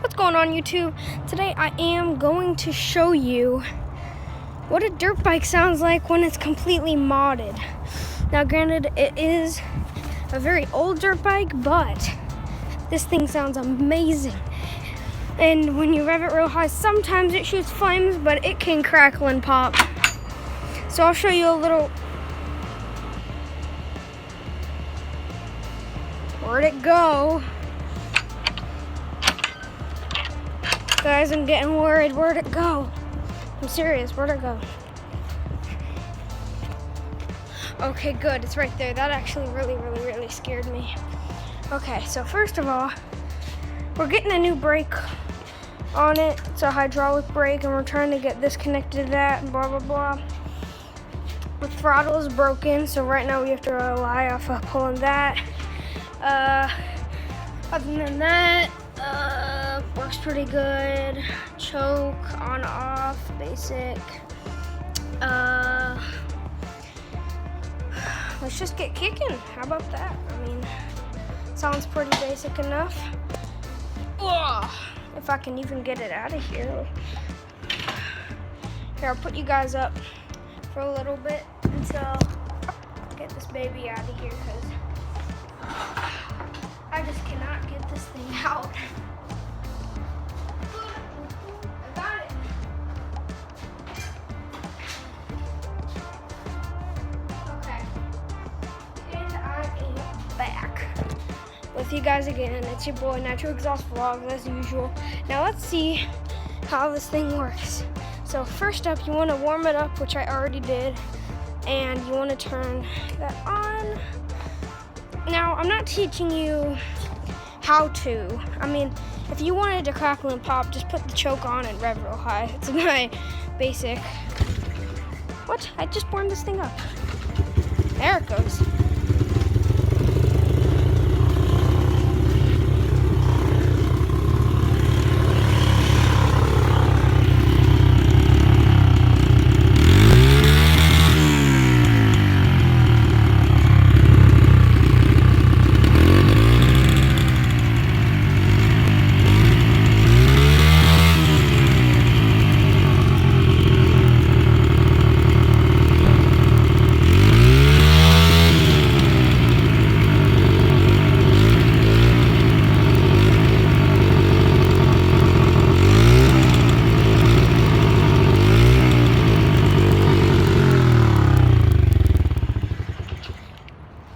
What's going on, YouTube? Today I am going to show you what a dirt bike sounds like when it's completely modded. Now granted, it is a very old dirt bike, but this thing sounds amazing. And when you rev it real high, sometimes it shoots flames, but it can crackle and pop. So I'll show you a little. Where'd it go? Guys, I'm getting worried. Where'd it go? I'm serious. Where'd it go? Okay, good. It's right there. That actually really scared me. Okay, so first of all, we're getting a new brake on it. It's a hydraulic brake, and we're trying to get this connected to that, and blah, blah, blah. The throttle is broken, so right now we have to rely off of pulling that. Other than that, works pretty good. Choke, on, off, basic. Let's just get kicking. How about that? I mean, sounds pretty basic enough. Ugh, if I can even get it out of here. Here, I'll put you guys up for a little bit until I get this baby out of here, because I just cannot get this thing out. I got it. Okay. And I am back with you guys again. It's your boy, Natural Exhaust Vlogs, as usual. Now let's see how this thing works. So first up, you want to warm it up, which I already did, and you want to turn that on. Now, I'm not teaching you how to. I mean, if you wanted to crackle and pop, just put the choke on and rev real high. It's my basic. What? I just warmed this thing up. There it goes.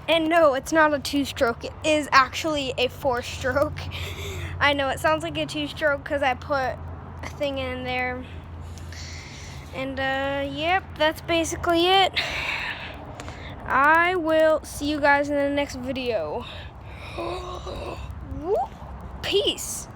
And no, it's not a 2-stroke. It is actually a 4-stroke. I know it sounds like a 2-stroke because I put a thing in there. And yep, that's basically it. I will see you guys in the next video. Peace.